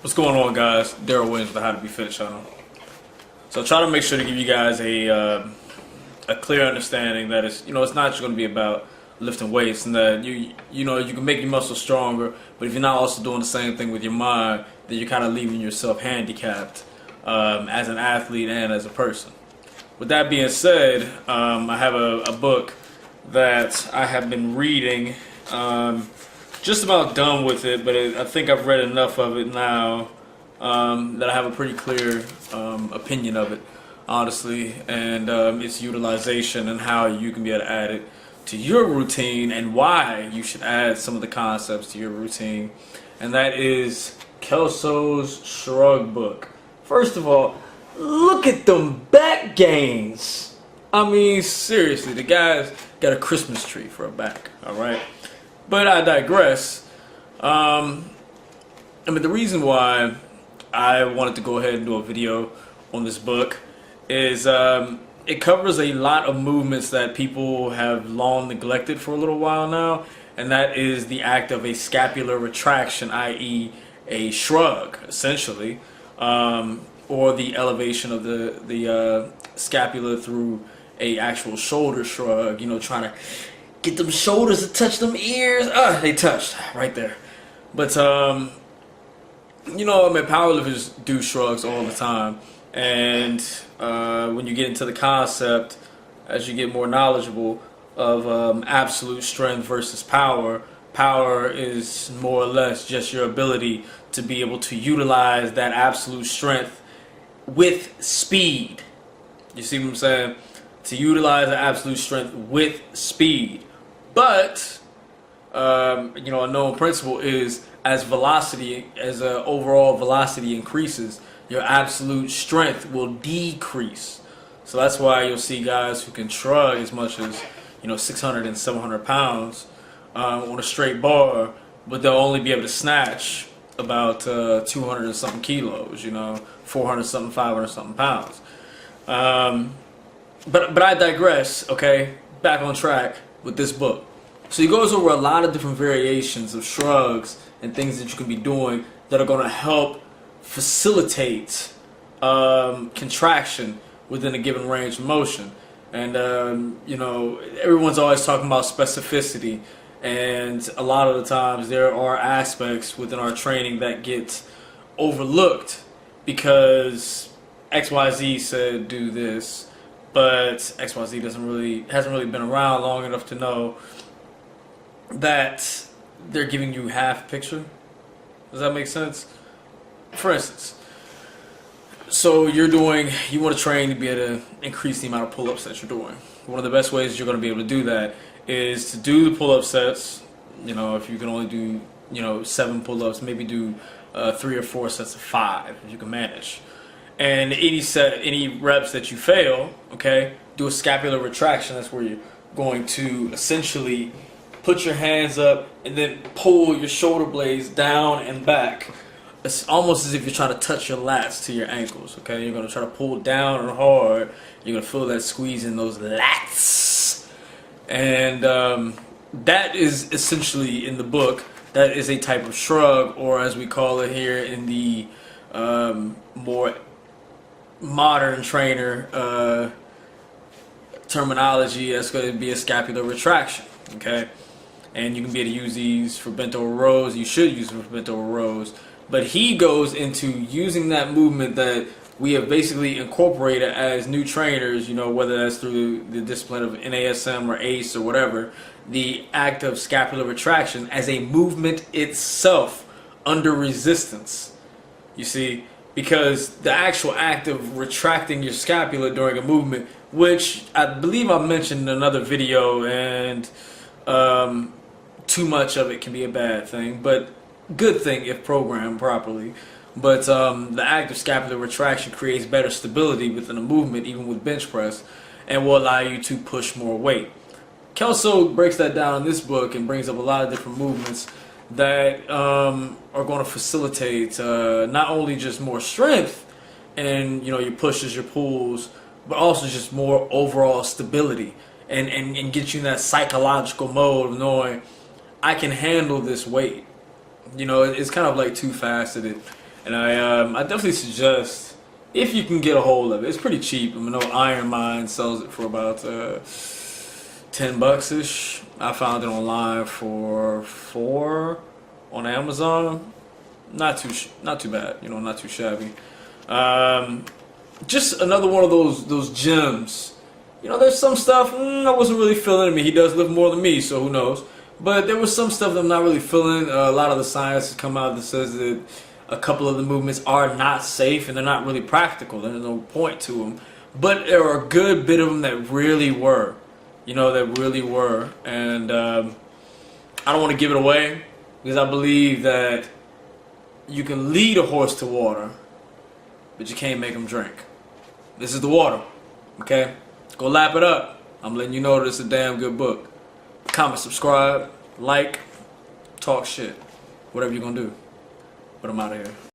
What's going on, guys? Daryl Williams with the How to Be Fit channel. So I try to make sure to give you guys a clear understanding that it's not just going to be about lifting weights, and that you can make your muscles stronger, but if you're not also doing the same thing with your mind, then you're kind of leaving yourself handicapped as an athlete and as a person. With that being said, I have a book that I have been reading. Just about done with it, but I think I've read enough of it now that I have a pretty clear opinion of it, honestly, and its utilization and how you can be able to add it to your routine and why you should add some of the concepts to your routine. And that is Kelsos Shrug Book. First of all, look at them back gains. I mean, seriously, the guy's got a Christmas tree for a back, all right? But I digress. The reason why I wanted to go ahead and do a video on this book is it covers a lot of movements that people have long neglected for a little while now, and that is the act of a scapular retraction, i.e. a shrug, essentially, or the elevation of the scapula through a actual shoulder shrug, trying to get them shoulders to touch them ears. They touched right there. But powerlifters do shrugs all the time, and when you get into the concept, as you get more knowledgeable of absolute strength versus power, power is more or less just your ability to be able to utilize that absolute strength with speed. You see what I'm saying? To utilize the absolute strength with speed. But a known principle is as overall velocity increases, your absolute strength will decrease. So that's why you'll see guys who can shrug as much as 600 and 700 pounds on a straight bar, but they'll only be able to snatch about 200 and something kilos, 400 something, 500 something pounds. But I digress. Okay, back on track with this book. So he goes over a lot of different variations of shrugs and things that you can be doing that are going to help facilitate contraction within a given range of motion. And everyone's always talking about specificity, and a lot of the times there are aspects within our training that get overlooked because XYZ said do this, but XYZ hasn't really been around long enough to know that they're giving you half picture. Does that make sense? For instance, so you want to train to be able to increase the amount of pull-ups that you're doing. One of the best ways you're going to be able to do that is to do the pull-up sets. If you can only do 7 pull-ups, maybe do 3 or 4 sets of 5 if you can manage. And any reps that you fail, okay, do a scapular retraction. That's where you're going to essentially put your hands up and then pull your shoulder blades down and back. It's almost as if you're trying to touch your lats to your ankles, okay? You're going to try to pull down and hard. You're going to feel that squeeze in those lats. And that is essentially in the book. That is a type of shrug, or as we call it here in the more modern trainer terminology, that's going to be a scapular retraction, okay? And you can be able to use these for bent over rows. You should use them for bent over rows. But he goes into using that movement that we have basically incorporated as new trainers, whether that's through the discipline of NASM or ACE or whatever, the act of scapular retraction as a movement itself under resistance. You see, because the actual act of retracting your scapula during a movement, which I believe I mentioned in another video, and too much of it can be a bad thing, but good thing if programmed properly. But the act of scapular retraction creates better stability within a movement, even with bench press, and will allow you to push more weight. Kelso breaks that down in this book and brings up a lot of different movements that are going to facilitate not only just more strength and your pushes, your pulls, but also just more overall stability and get you in that psychological mode of knowing I can handle this weight. It's kind of like two-faceted. And I definitely suggest, if you can get a hold of it, it's pretty cheap. I know Iron Mind sells it for about $10 ish. I found it online for $4 on Amazon. Not too bad, you know, not too shabby. Just another one of those gems. You know, there's some stuff I wasn't really feeling. I mean, he does live more than me, so who knows? But there was some stuff that I'm not really feeling. A lot of the science has come out that says that a couple of the movements are not safe and they're not really practical. There's no point to them. But there are a good bit of them that really were. You know, that really were. And I don't want to give it away because I believe that you can lead a horse to water, but you can't make him drink. This is the water, okay? Go lap it up. I'm letting you know that it's a damn good book. Comment, subscribe, like, talk shit. Whatever you're gonna do. But I'm out of here.